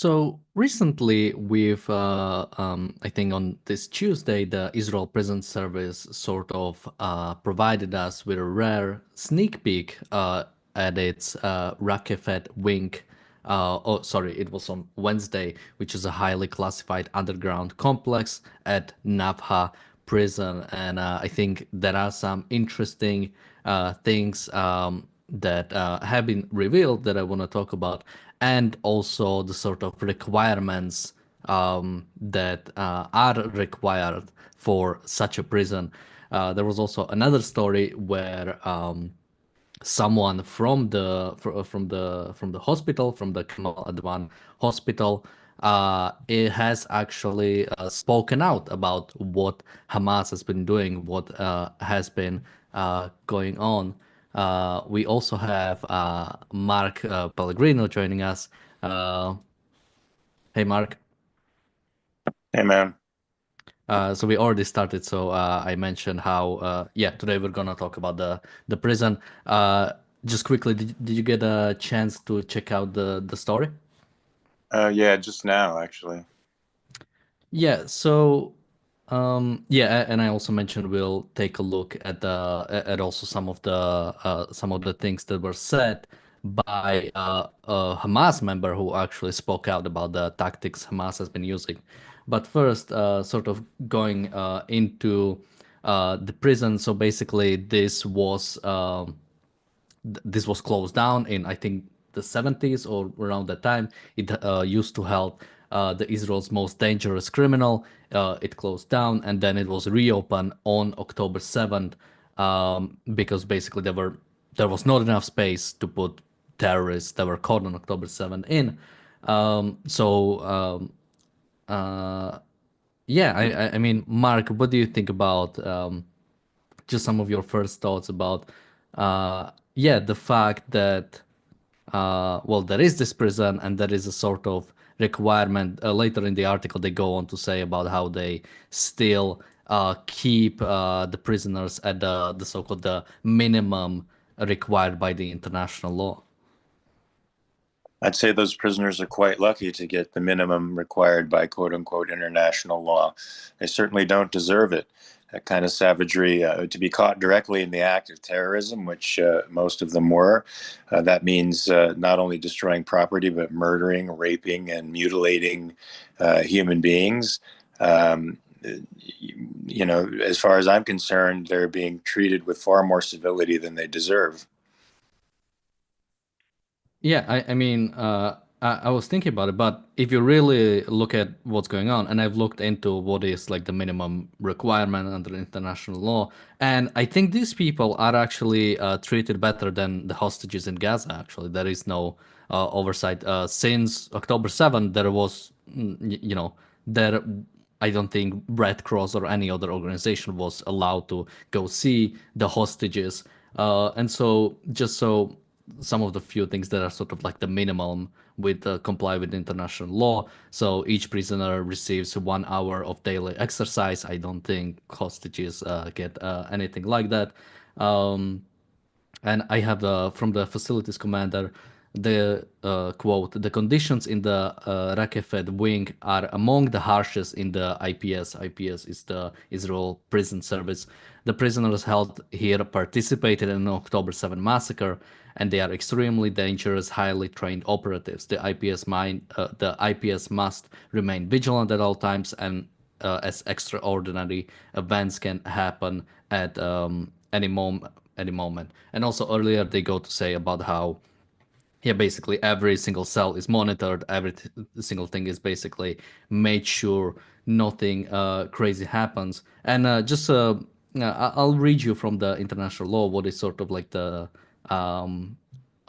So recently, I think on this Tuesday, the Israel Prison Service sort of provided us with a rare sneak peek at its Rakefet wing. Oh, sorry, it was on Wednesday, which is a highly classified underground complex at Navha prison. And I think there are some interesting things that have been revealed that I want to talk about, and also the sort of requirements that are required for such a prison. There was also another story where someone from the hospital, from the Kamal Adwan hospital, it has actually spoken out about what Hamas has been doing, what has been going on. We also have Mark Pellegrino joining us. Uh, hey, Mark. Hey man. So we already started. So I mentioned how, yeah, today we're gonna talk about the prison. Just quickly, did you get a chance to check out the story? Yeah, just now actually. Yeah. So yeah, and I also mentioned we'll take a look at the at also some of the things that were said by a Hamas member who actually spoke out about the tactics Hamas has been using. But first, sort of going into the prison. So basically, this was closed down in, I think, the 70s or around that time. It used to hold the Israel's most dangerous criminal. It closed down, and then it was reopened on October 7th, because basically there was not enough space to put terrorists that were caught on October 7th in. So yeah, I mean, Mark, what do you think about just some of your first thoughts about yeah, the fact that well, there is this prison and there is a sort of requirement. Later in the article, they go on to say about how they still keep the prisoners at the so-called the minimum required by the international law. I'd say those prisoners are quite lucky to get the minimum required by quote unquote international law. They certainly don't deserve it. That kind of savagery, to be caught directly in the act of terrorism, which most of them were. That means not only destroying property, but murdering, raping, and mutilating human beings. Um, as far as I'm concerned, they're being treated with far more civility than they deserve. Yeah, I mean, I was thinking about it, but if you really look at what's going on, and I've looked into what is like the minimum requirement under international law, and I think these people are actually treated better than the hostages in Gaza. Actually, there is no oversight. Since October 7th, there was, there. I don't think Red Cross or any other organization was allowed to go see the hostages, and so just so some of the few things that are sort of like the minimum with comply with international law. So each prisoner receives 1 hour of daily exercise. I don't think hostages get anything like that. Um, and I have from the facilities commander the quote: "The conditions in the Rakefed wing are among the harshest in the IPS. IPS is the Israel Prison Service. The prisoners held here participated in an October 7 massacre, and they are extremely dangerous, highly trained operatives. The IPS must remain vigilant at all times, and as extraordinary events can happen at any moment." And also earlier they go to say about how, yeah, basically every single cell is monitored, single thing is basically made sure nothing crazy happens. And I'll read you from the international law what is sort of like the um,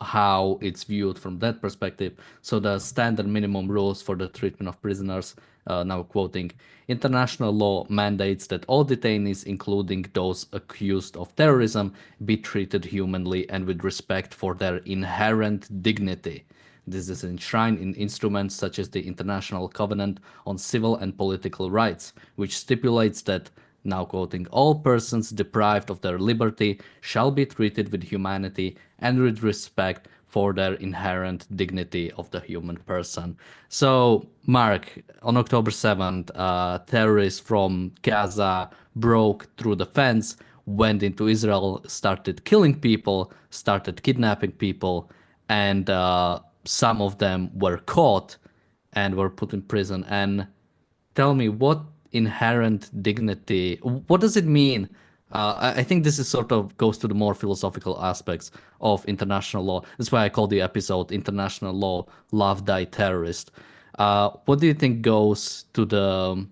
how it's viewed from that perspective. So the standard minimum rules for the treatment of prisoners, now quoting: "International law mandates that all detainees, including those accused of terrorism, be treated humanly and with respect for their inherent dignity. This is enshrined in instruments such as the International Covenant on Civil and Political Rights, which stipulates that, now quoting, all persons deprived of their liberty shall be treated with humanity and with respect for their inherent dignity of the human person. So, Mark, on October 7th, terrorists from Gaza broke through the fence, went into Israel, started killing people, started kidnapping people, and some of them were caught and were put in prison. And tell me, what inherent dignity, what does it mean? I think this is sort of goes to the more philosophical aspects of international law. That's why I call the episode International Law, Love Thy Terrorist. What do you think goes to the,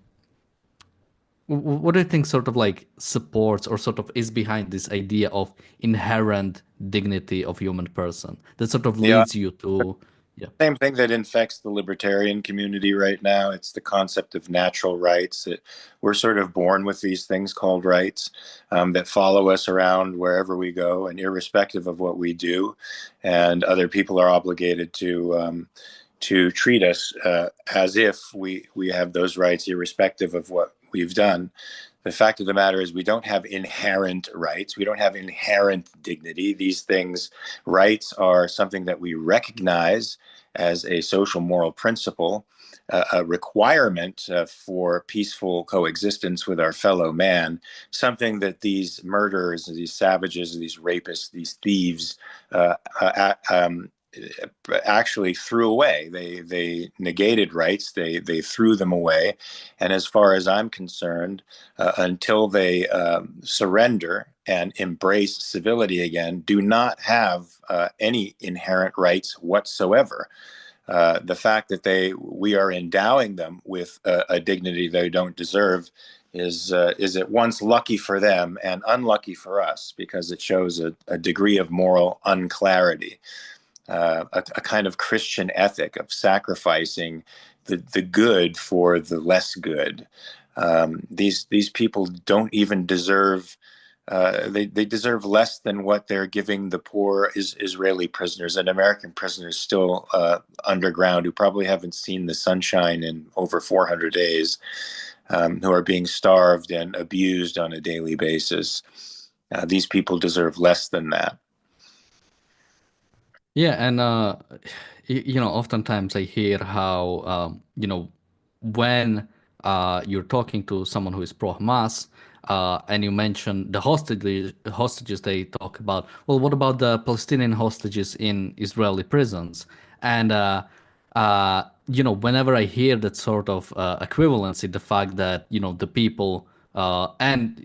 what do you think sort of like supports or sort of is behind this idea of inherent dignity of human person that sort of Yeah, leads you to, yeah. same thing that infects the libertarian community right now. It's the concept of natural rights, that we're sort of born with these things called rights, that follow us around wherever we go and irrespective of what we do. And other people are obligated to treat us as if we have those rights irrespective of what we've done. The fact of the matter is we don't have inherent rights. We don't have inherent dignity. These things, rights, are something that we recognize as a social moral principle, a requirement for peaceful coexistence with our fellow man, something that these murderers, these savages, these rapists, these thieves actually threw away. They negated rights. They threw them away. And as far as I'm concerned, until they surrender and embrace civility again, do not have any inherent rights whatsoever. The fact that we are endowing them with a dignity they don't deserve is at once lucky for them and unlucky for us, because it shows a degree of moral unclarity, a kind of Christian ethic of sacrificing the good for the less good. These people don't even deserve. They deserve less than what they're giving the poor Israeli prisoners and American prisoners still underground, who probably haven't seen the sunshine in over 400 days, who are being starved and abused on a daily basis. These people deserve less than that. Yeah, and oftentimes I hear how when you're talking to someone who is pro-Hamas, and you mention the hostages, they talk about, well, what about the Palestinian hostages in Israeli prisons? And whenever I hear that sort of equivalency, the fact that the people and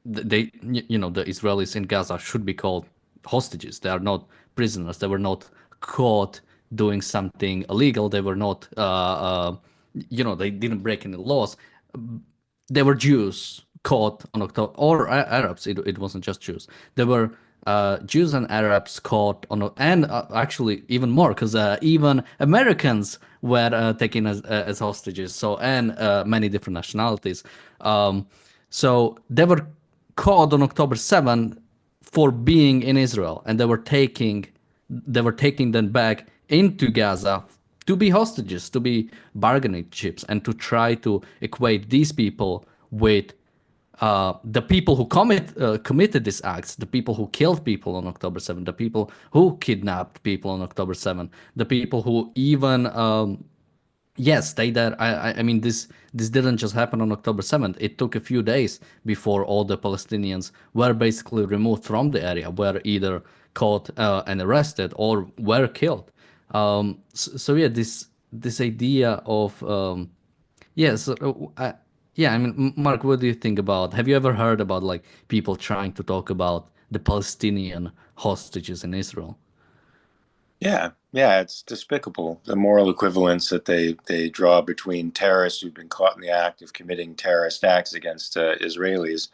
they, the Israelis in Gaza should be called hostages. They are not prisoners. They were not caught doing something illegal. They were not, they didn't break any laws. They were Jews caught on October, or Arabs. It wasn't just Jews. There were Jews and Arabs caught on, and actually even more, because even Americans were taken as hostages. So, and many different nationalities. So they were caught on October 7th for being in Israel, and they were taking them back into Gaza to be hostages, to be bargaining chips, and to try to equate these people with the people who committed these acts, the people who killed people on October 7th, the people who kidnapped people on October 7th, the people who even yes, stay there. I mean, this didn't just happen on October 7th. It took a few days before all the Palestinians were basically removed from the area, were either caught and arrested or were killed. So yeah, this idea of yes, yeah. I mean, Mark, what do you think about? Have you ever heard about like people trying to talk about the Palestinian hostages in Israel? Yeah, yeah, it's despicable, the moral equivalence that they draw between terrorists who've been caught in the act of committing terrorist acts against Israelis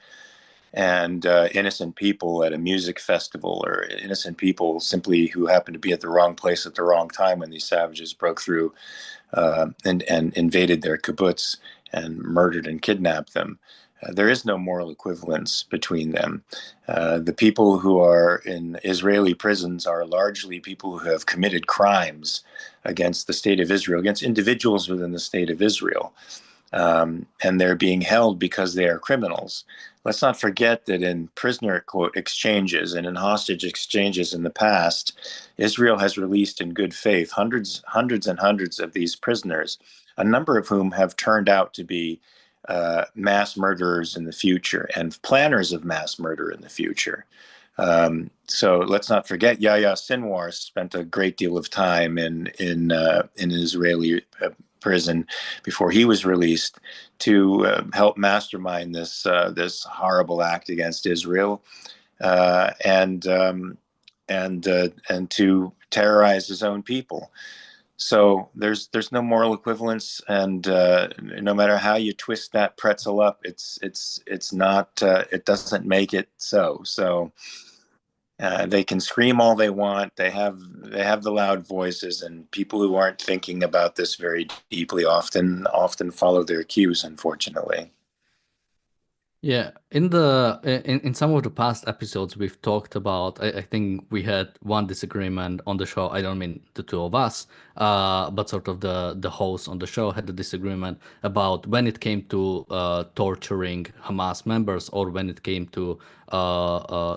and innocent people at a music festival, or innocent people simply who happened to be at the wrong place at the wrong time when these savages broke through and invaded their kibbutz and murdered and kidnapped them. There is no moral equivalence between them. The people who are in Israeli prisons are largely people who have committed crimes against the state of Israel, against individuals within the state of Israel. and they're being held because they are criminals. Let's not forget that in prisoner quote exchanges and in hostage exchanges in the past, Israel has released in good faith hundreds and hundreds of these prisoners, a number of whom have turned out to be mass murderers in the future and planners of mass murder in the future. So let's not forget Yahya Sinwar spent a great deal of time in Israeli prison before he was released to help mastermind this horrible act against Israel and to terrorize his own people. So there's no moral equivalence, and no matter how you twist that pretzel up, it's not it doesn't make it so. So they can scream all they want. They have the loud voices, and people who aren't thinking about this very deeply often follow their cues, unfortunately. Yeah, in some of the past episodes we've talked about, I think we had one disagreement on the show. I don't mean the two of us, but sort of the host on the show had a disagreement about when it came to torturing Hamas members or when it came to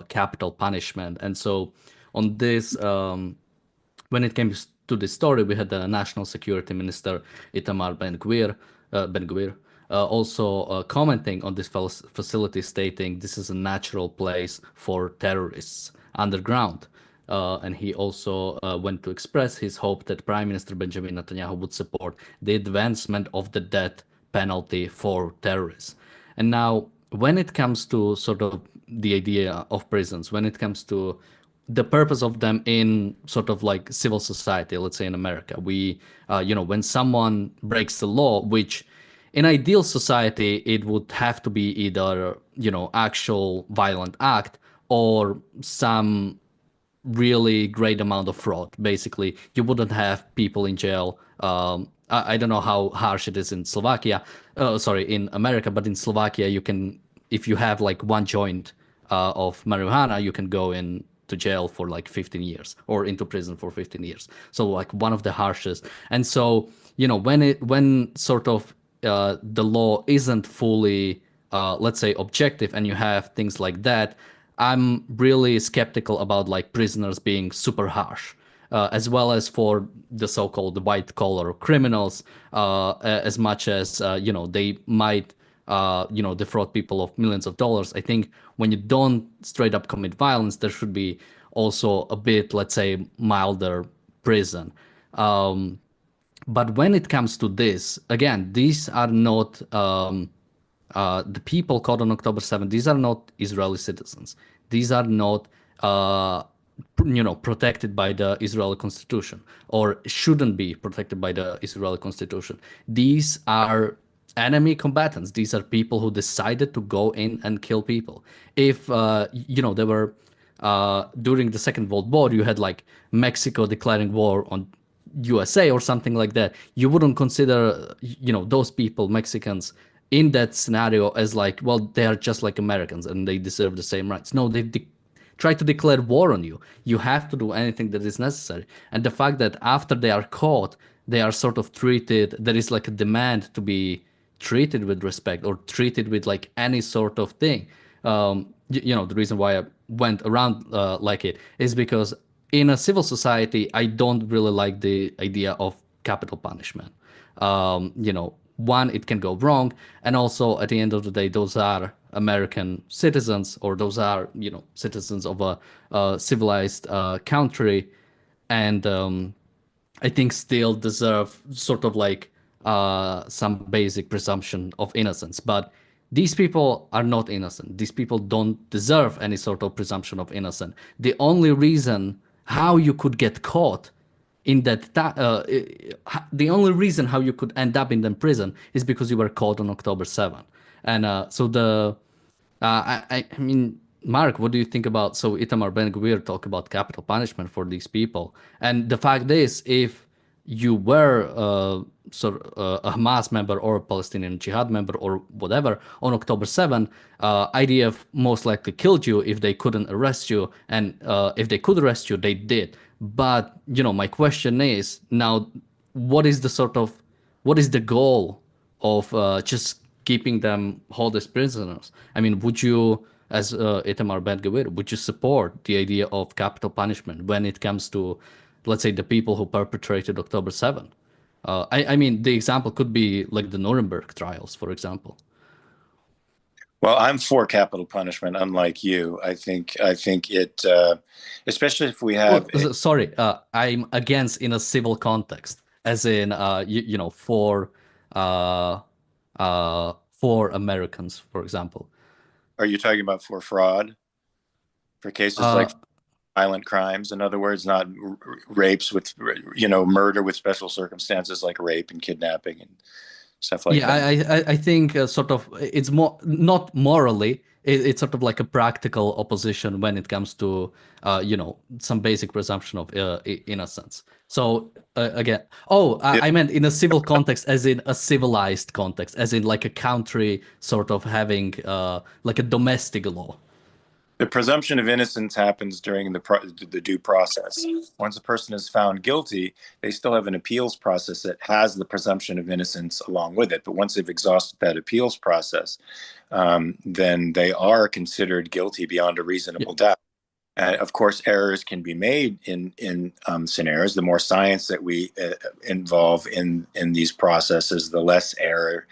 capital punishment. And so on this, when it came to this story, we had the National Security Minister Itamar Ben-Gvir, also commenting on this facility, stating this is a natural place for terrorists underground. And he also went to express his hope that Prime Minister Benjamin Netanyahu would support the advancement of the death penalty for terrorists. And now, when it comes to sort of the idea of prisons, when it comes to the purpose of them in sort of like civil society, let's say in America, when someone breaks the law, which in ideal society, it would have to be either, actual violent act or some really great amount of fraud. Basically, you wouldn't have people in jail. I don't know how harsh it is in Slovakia, sorry, in America, but in Slovakia, if you have like one joint of marijuana, you can go in to jail for like 15 years or into prison for 15 years. So like one of the harshest. And so, when sort of the law isn't fully, let's say, objective, and you have things like that, I'm really skeptical about like prisoners being super harsh, as well as for the so-called white collar criminals, as much as they might defraud people of millions of dollars. I think when you don't straight up commit violence, there should be also a bit, let's say, milder prison. But when it comes to this, again, these are not the people caught on October 7th. These are not Israeli citizens. These are not, protected by the Israeli constitution or shouldn't be protected by the Israeli constitution. These are enemy combatants. These are people who decided to go in and kill people. If, they were during the Second World War, you had like Mexico declaring war on USA or something like that, you wouldn't consider, those people, Mexicans, in that scenario as like, well, they are just like Americans and they deserve the same rights. No, they try to declare war on you. You have to do anything that is necessary. And the fact that after they are caught, they are sort of treated, there is like a demand to be treated with respect or treated with like any sort of thing. The reason why I went around like it is because in a civil society, I don't really like the idea of capital punishment. One, it can go wrong, and also at the end of the day, those are American citizens, or those are citizens of a civilized country, and I think still deserve sort of like some basic presumption of innocence. But these people are not innocent. These people don't deserve any sort of presumption of innocence. The only reason how you could get caught in the only reason how you could end up in the prison is because you were caught on October 7th. And I mean, Mark, what do you think about, so Itamar Ben-Gvir talk about capital punishment for these people? And the fact is, if you were a Hamas member or a Palestinian Jihad member or whatever on October 7th, IDF most likely killed you if they couldn't arrest you. And if they could arrest you, they did. But, my question is now, what is the goal of just keeping them hold as prisoners. I mean, would you, as Itamar Ben-Gvir, would you support the idea of capital punishment when it comes to, let's say, the people who perpetrated October 7? I mean, the example could be like the Nuremberg trials, for example. Well, I'm for capital punishment, unlike you. I think it, especially if we have Well, sorry, I'm against in a civil context, as in, you know, for Americans, for example. are you talking about for fraud, for cases like Uh, violent crimes? In other words, not rapes with, murder with special circumstances like rape and kidnapping and stuff like Yeah, that. I think sort of it's more not morally. It's sort of like a practical opposition when it comes to you know, some basic presumption of innocence. So again, oh, It, I meant in a civil context, as in a civilized context, as in like a country sort of having like a domestic law. the presumption of innocence happens during the due process. Once a person is found guilty, they still have an appeals process that has the presumption of innocence along with it. But once they've exhausted that appeals process, then they are considered guilty beyond a Yeah, reasonable doubt. Of course, errors can be made in scenarios. The more science that we involve in these processes, the less error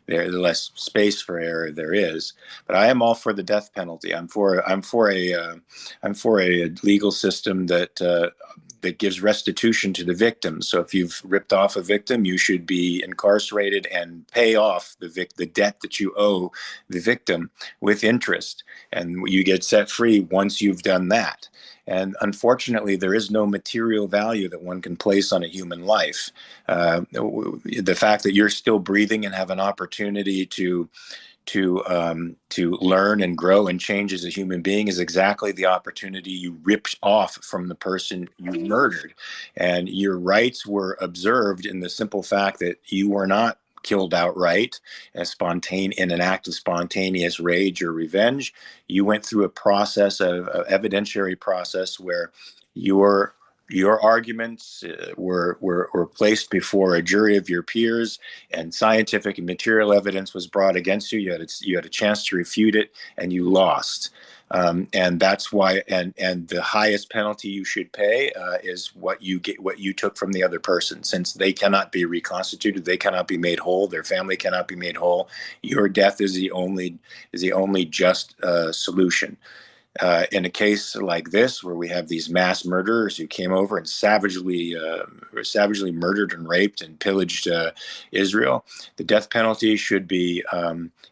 there, the less space for error there is. But I am all for the death penalty. I'm for a legal system that gives restitution to the victim. So if you've ripped off a victim, you should be incarcerated and pay off the debt that you owe the victim with interest, and you get set free once you've done that. And unfortunately, there is no material value that one can place on a human life. The fact that you're still breathing and have an opportunity to learn and grow and change as a human being is exactly the opportunity you ripped off from the person you murdered. And your rights were observed in the simple fact that you were not killed outright in an act of spontaneous rage or revenge. You went through a process of evidentiary process where your your arguments were placed before a jury of your peers, and scientific and material evidence was brought against you. You had a chance to refute it, and you lost. And that's why. And the highest penalty you should pay is what you took from the other person, since they cannot be reconstituted, they cannot be made whole, their family cannot be made whole. Your death is the only just solution. In a case like this, where we have these mass murderers who came over and savagely murdered and raped and pillaged Israel, the death penalty should be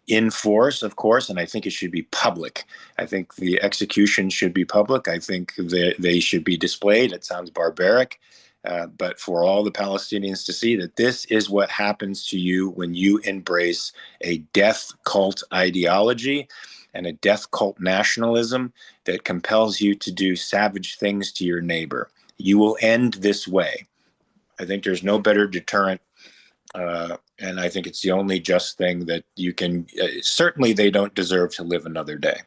in force, of course, and I think it should be public. I think the execution should be public. I think they should be displayed. It sounds barbaric. But for all the Palestinians to see that this is what happens to you when you embrace a death cult ideology and a death cult nationalism that compels you to do savage things to your neighbor. You will end this way. I think there's no better deterrent. And I think it's the only just thing that you can. Certainly, they don't deserve to live another day.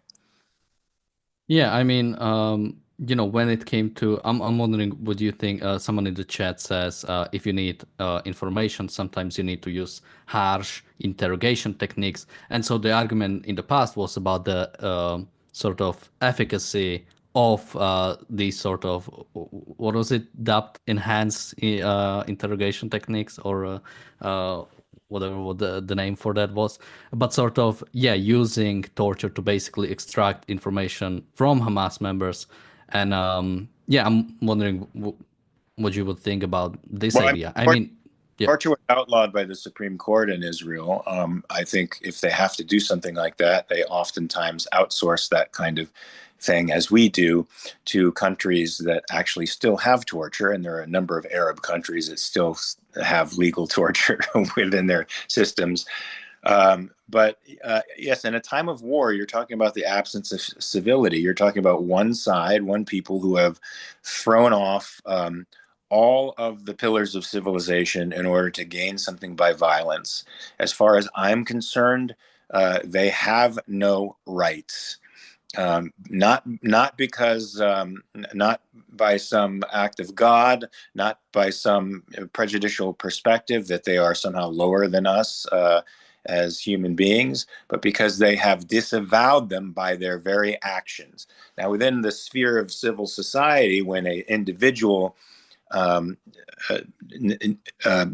yeah. I mean, you know, when it came to, I'm wondering, what do you think? Someone in the chat says, if you need information, sometimes you need to use harsh interrogation techniques. And so the argument in the past was about the sort of efficacy of these sort of, what was it, dubbed enhanced interrogation techniques, or whatever what the name for that was, but sort of, yeah, using torture to basically extract information from Hamas members. And yeah, I'm wondering what you would think about this Well, idea. I mean, yeah. torture was outlawed by the Supreme Court in Israel. I think if they have to do something like that, they oftentimes outsource that kind of thing, as we do, to countries that actually still have torture. And there are a number of Arab countries that still have legal torture within their systems. But yes, in a time of war, you're talking about the absence of civility. You're talking about one side, one people who have thrown off all of the pillars of civilization in order to gain something by violence. As far as I'm concerned, they have no rights. not because not by some act of God, not by some prejudicial perspective that they are somehow lower than us as human beings, but because they have disavowed them by their very actions. Now, within the sphere of civil society, when an individual um, uh, uh,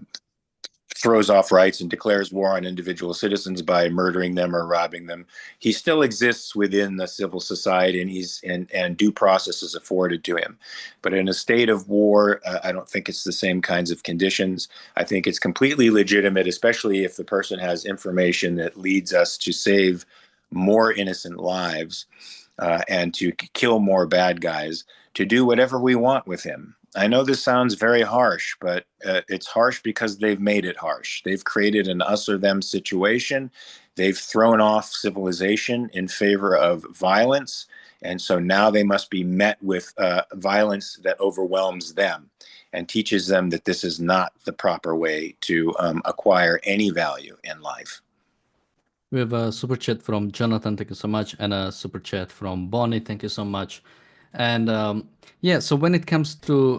throws off rights and declares war on individual citizens by murdering them or robbing them, he still exists within the civil society, and and due process is afforded to him. But in a state of war, I don't think it's the same kinds of conditions. I think it's completely legitimate, especially if the person has information that leads us to save more innocent lives and to kill more bad guys, to do whatever we want with him. I know this sounds very harsh, but it's harsh because they've made it harsh. They've created an us or them situation. They've thrown off civilization in favor of violence. And so now they must be met with violence that overwhelms them and teaches them that this is not the proper way to acquire any value in life. We have a super chat from Jonathan, thank you so much, and a super chat from Bonnie, thank you so much. And yeah, so when it comes to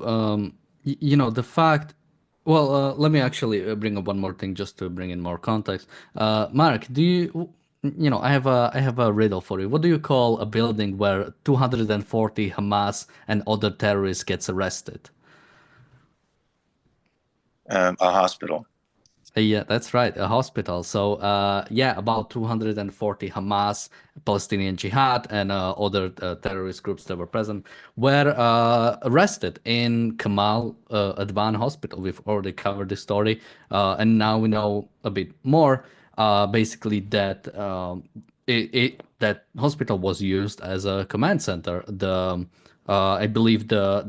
the fact, well, let me actually bring up one more thing just to bring in more context. Mark, do I have a riddle for you. What do you call a building where 240 Hamas and other terrorists gets arrested? A hospital. Yeah, that's right, a hospital. So, yeah, about 240 Hamas, Palestinian Jihad, and other terrorist groups that were present were arrested in Kamal Advan Hospital. We've already covered this story, and now we know a bit more. Basically, that hospital was used as a command center. I believe the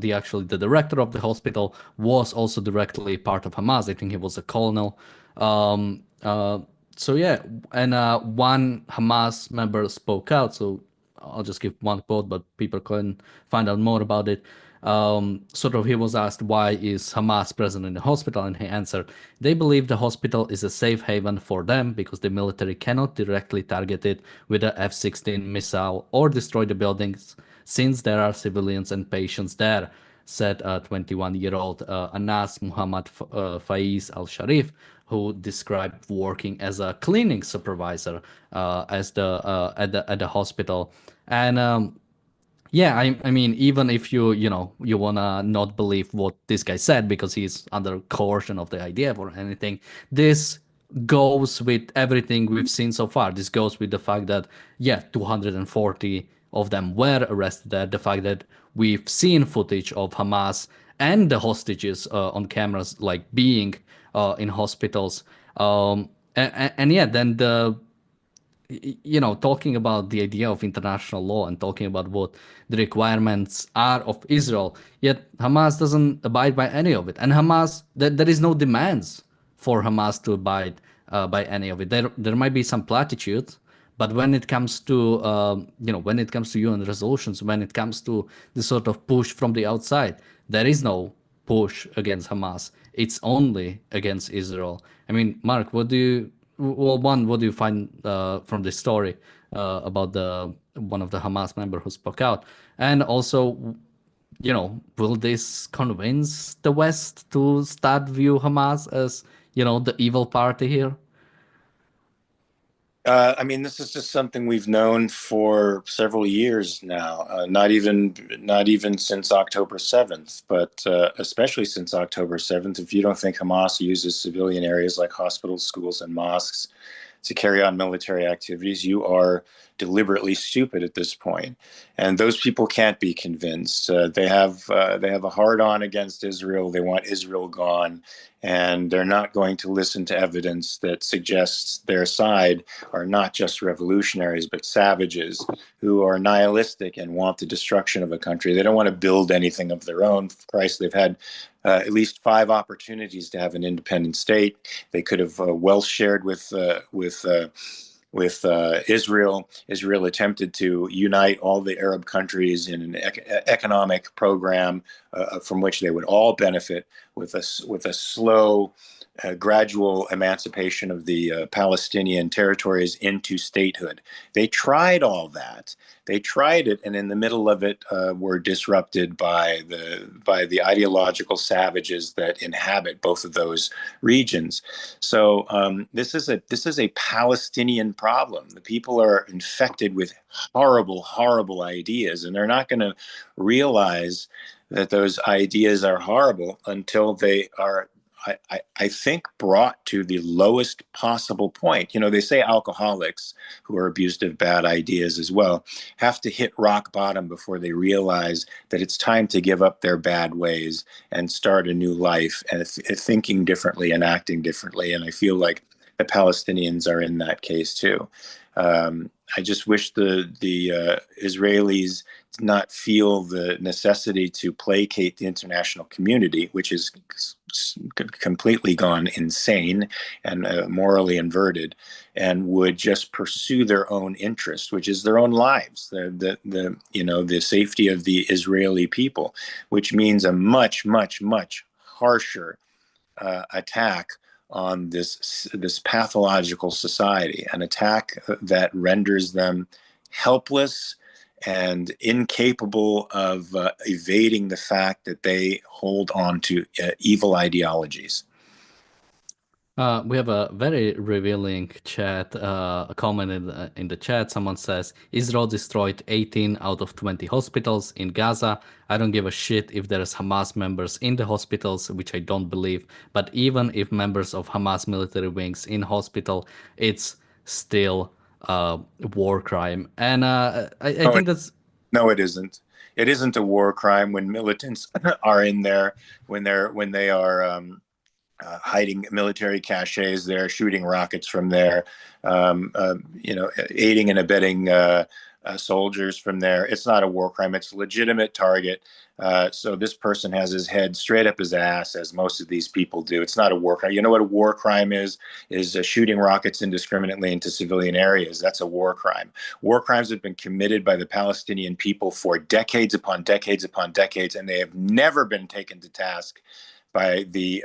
director of the hospital was also directly part of Hamas. I think he was a colonel. Um, uh, so yeah, and one Hamas member spoke out. So I'll just give one quote, but people can find out more about it. Sort of, he was asked why is Hamas present in the hospital, and he answered, "They believe the hospital is a safe haven for them because the military cannot directly target it with a F-16 missile or destroy the buildings, since there are civilians and patients there," said 21-year-old Anas Muhammad Faiz Al-Sharif, who described working as a cleaning supervisor at the hospital. And yeah, I mean, even if you wanna not believe what this guy said because he's under coercion of the IDF or anything, this goes with everything we've seen so far. This goes with the fact that, yeah, 240 of them were arrested there. The fact that we've seen footage of Hamas and the hostages on cameras, like being in hospitals. And yeah, then talking about the idea of international law and talking about what the requirements are of Israel, yet Hamas doesn't abide by any of it. And Hamas, there is no demands for Hamas to abide by any of it. There might be some platitudes, but when it comes to when it comes to UN resolutions, when it comes to the sort of push from the outside, there is no push against Hamas. It's only against Israel. I mean, Mark, what do you find from this story about the one of the Hamas member who spoke out? And also, will this convince the West to start view Hamas as, the evil party here? I mean, this is just something we've known for several years now. Not even since October 7th, but especially since October 7th. If you don't think Hamas uses civilian areas like hospitals, schools, and mosques to carry on military activities, you are deliberately stupid at this point. And those people can't be convinced. They have a hard on against Israel. They want Israel gone, and they're not going to listen to evidence that suggests their side are not just revolutionaries but savages who are nihilistic and want the destruction of a country. They don't want to build anything of their own. For Christ, they've had at least 5 opportunities to have an independent state. They could have well shared with Israel. Israel attempted to unite all the Arab countries in an economic program from which they would all benefit, with a slow, gradual emancipation of the Palestinian territories into statehood. They tried all that. They tried it, and in the middle of it, were disrupted by the ideological savages that inhabit both of those regions. So this is a Palestinian problem. The people are infected with horrible, horrible ideas, and they're not going to realize that those ideas are horrible until they are, I think, brought to the lowest possible point. You know, they say alcoholics who are abused of bad ideas as well have to hit rock bottom before they realize that it's time to give up their bad ways and start a new life and thinking differently and acting differently. And I feel like the Palestinians are in that case too. I just wish the Israelis did not feel the necessity to placate the international community, which is completely gone insane and morally inverted, and would just pursue their own interest, which is their own lives, the safety of the Israeli people, which means a much, much, much harsher attack on this pathological society, an attack that renders them helpless and incapable of evading the fact that they hold on to evil ideologies. We have a very revealing chat, a comment in the chat. Someone says, Israel destroyed 18 out of 20 hospitals in Gaza. I don't give a shit if there's Hamas members in the hospitals, which I don't believe. But even if members of Hamas military wings in hospital, it's still a war crime. And I No, think that's no, it isn't. It isn't a war crime when militants are in there, when they are hiding military caches there, shooting rockets from there, aiding and abetting soldiers from there. It's not a war crime. It's a legitimate target. So this person has his head straight up his ass, as most of these people do. It's not a war crime. You know what a war crime is shooting rockets indiscriminately into civilian areas. That's a war crime. War crimes have been committed by the Palestinian people for decades upon decades upon decades, and they have never been taken to task by the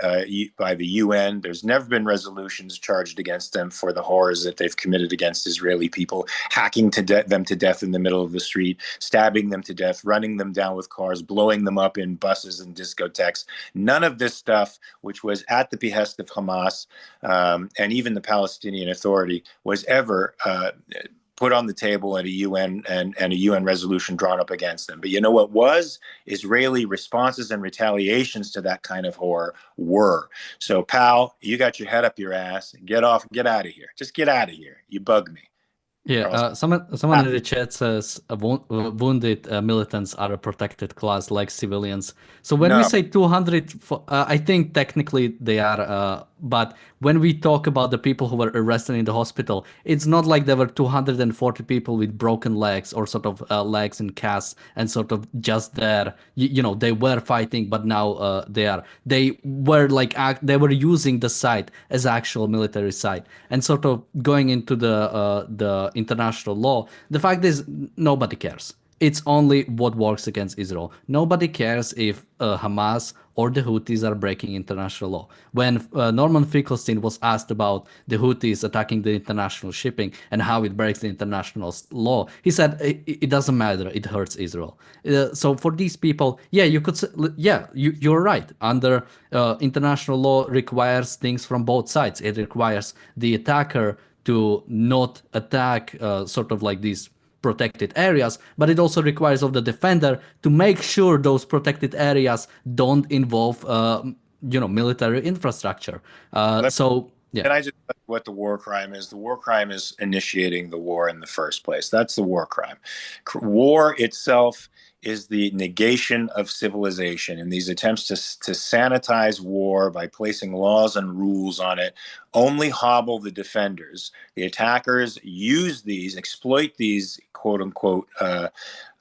UN. There's never been resolutions charged against them for the horrors that they've committed against Israeli people, hacking them to death in the middle of the street, stabbing them to death, running them down with cars, blowing them up in buses and discotheques. None of this stuff, which was at the behest of Hamas and even the Palestinian Authority, was ever put on the table at a UN and a UN resolution drawn up against them. But you know what was? Israeli responses and retaliations to that kind of horror were. So, pal, you got your head up your ass. Get off, get out of here. Just get out of here. You bug me. Yeah, someone in the chat says wounded militants are a protected class like civilians. So when we No. say 200, I think technically they are, but when we talk about the people who were arrested in the hospital, it's not like there were 240 people with broken legs or sort of legs in casts and sort of just there. They were fighting, but now they were like they were using the site as actual military site and sort of going into the international law. The fact is, nobody cares. It's only what works against Israel. Nobody cares if Hamas or the Houthis are breaking international law. When Norman Finkelstein was asked about the Houthis attacking the international shipping and how it breaks the international law, he said it doesn't matter. It hurts Israel. So for these people, yeah, you could say, yeah, you're right. Under international law requires things from both sides. It requires the attacker to not attack sort of like these protected areas, but it also requires of the defender to make sure those protected areas don't involve military infrastructure. So yeah. And I just what the war crime is. The war crime is initiating the war in the first place. That's the war crime. War itself is the negation of civilization, and these attempts to sanitize war by placing laws and rules on it only hobble the defenders. The attackers exploit these quote unquote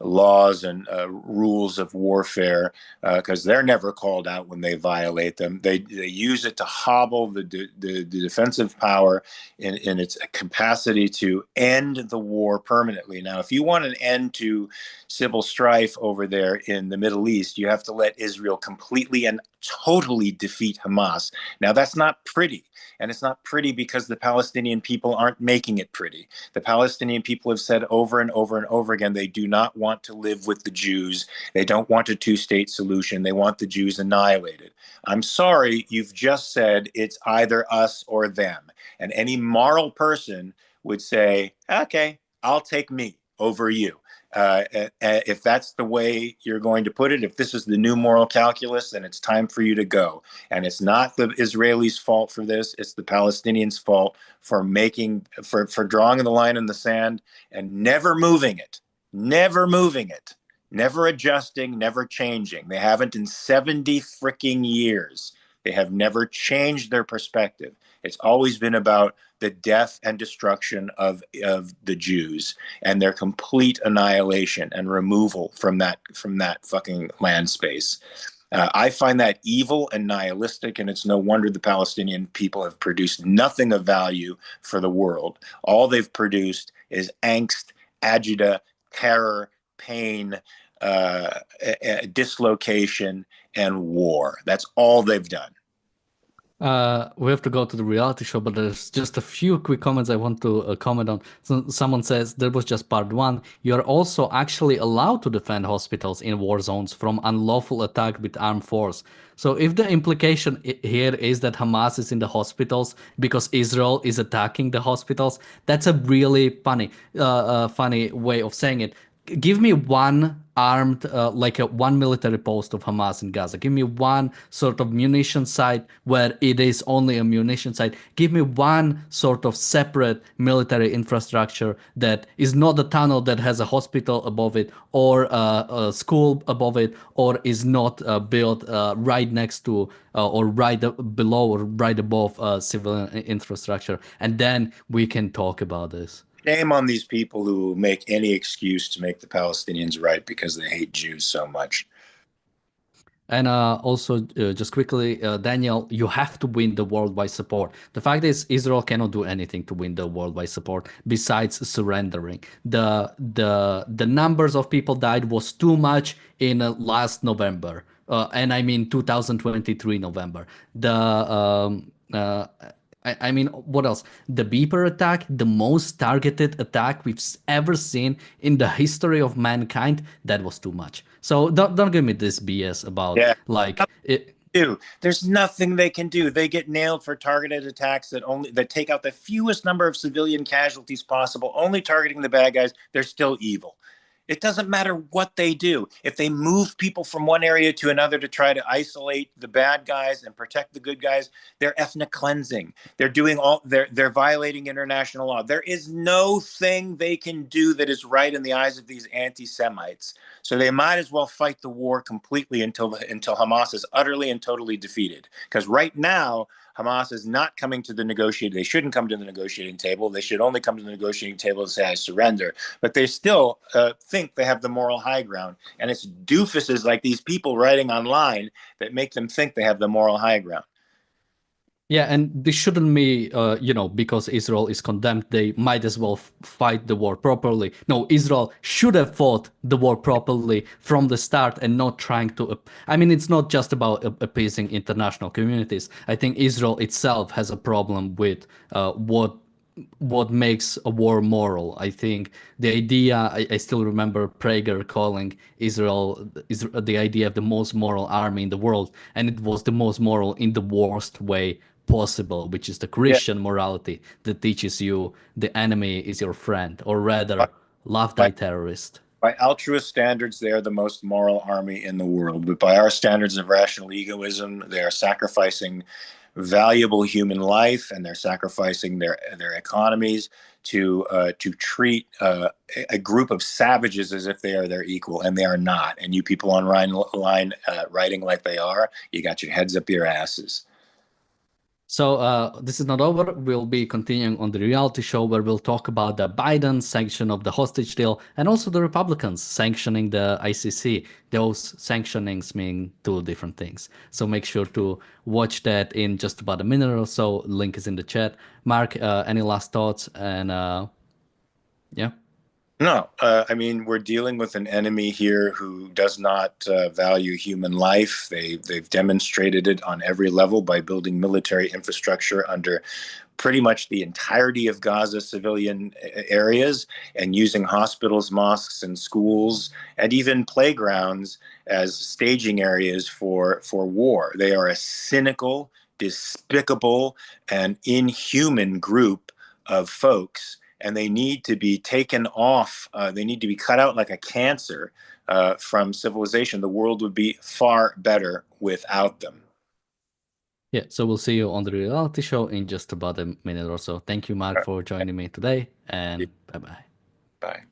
laws and rules of warfare because they're never called out when they violate them. They use it to hobble the defensive power in its capacity to end the war permanently. Now, if you want an end to civil strife over there in the Middle East, you have to let Israel completely and totally defeat Hamas. Now, that's not pretty. And it's not pretty because the Palestinian people aren't making it pretty. The Palestinian people have said over and over and over again they do not want to live with the Jews. They don't want a two-state solution. They want the Jews annihilated. I'm sorry, you've just said it's either us or them. And any moral person would say, okay, I'll take me over you. If that's the way you're going to put it, if this is the new moral calculus, then it's time for you to go. And it's not the Israelis' fault for this; it's the Palestinians' fault for drawing the line in the sand and never moving it, never adjusting, never changing. They haven't in 70 freaking years. They have never changed their perspective. It's always been about the death and destruction of the Jews and their complete annihilation and removal from that fucking land space. I find that evil and nihilistic, and it's no wonder the Palestinian people have produced nothing of value for the world. All they've produced is angst, agita, terror, pain, dislocation, and war. That's all they've done. We have to go to the reality show, but there's just a few quick comments I want to comment on. So someone says that was just part one. You're also actually allowed to defend hospitals in war zones from unlawful attack with armed force. So if the implication here is that Hamas is in the hospitals because Israel is attacking the hospitals, that's a really funny way of saying it. Give me one armed, one military post of Hamas in Gaza. Give me one sort of munition site where it is only a munition site. Give me one sort of separate military infrastructure that is not a tunnel that has a hospital above it or a school above it, or is not built right next to or right below or right above civilian infrastructure. And then we can talk about this. Shame on these people who make any excuse to make the Palestinians right because they hate Jews so much. And also, just quickly, Daniel, you have to win the worldwide support. The fact is, Israel cannot do anything to win the worldwide support besides surrendering. The numbers of people died was too much in last November, and I mean 2023 November. I mean, what else? The Beeper attack, the most targeted attack we've ever seen in the history of mankind, that was too much. So don't give me this BS about Yeah. like it. There's nothing they can do. They get nailed for targeted attacks that take out the fewest number of civilian casualties possible, only targeting the bad guys. They're still evil. It doesn't matter what they do. If they move people from one area to another to try to isolate the bad guys and protect the good guys, they're ethnic cleansing. They're violating international law. There is no thing they can do that is right in the eyes of these anti-Semites. So they might as well fight the war completely until Hamas is utterly and totally defeated. Because right now, Hamas is not coming to the negotiating. They shouldn't come to the negotiating table. They should only come to the negotiating table to say, I surrender. But they still think they have the moral high ground. And it's doofuses like these people writing online that make them think they have the moral high ground. Yeah, and this shouldn't be, because Israel is condemned, they might as well fight the war properly. No, Israel should have fought the war properly from the start and not trying to. I mean, it's not just about appeasing international communities. I think Israel itself has a problem with what makes a war moral. I think the idea, I still remember Prager calling Israel is the idea of the most moral army in the world, and it was the most moral in the worst way possible, which is the Christian morality that teaches you the enemy is your friend, or rather, love thy terrorist. By altruist standards, they are the most moral army in the world. But by our standards of rational egoism, they are sacrificing valuable human life, and they're sacrificing their economies to treat a group of savages as if they are their equal, and they are not. And you people online writing like they are, you got your heads up your asses. So this is not over. We'll be continuing on the reality show where we'll talk about the Biden sanction of the hostage deal and also the Republicans sanctioning the ICC. Those sanctionings mean two different things. So make sure to watch that in just about a minute or so. Link is in the chat. Mark, any last thoughts? And yeah. No, I mean we're dealing with an enemy here who does not value human life. They've demonstrated it on every level by building military infrastructure under pretty much the entirety of Gaza civilian areas and using hospitals, mosques, and schools, and even playgrounds as staging areas for war. They are a cynical, despicable, and inhuman group of folks, and they need to be taken off. They need to be cut out like a cancer from civilization. The world would be far better without them. Yeah, so we'll see you on the reality show in just about a minute or so. Thank you, Mark, for joining me today, and bye bye. Bye.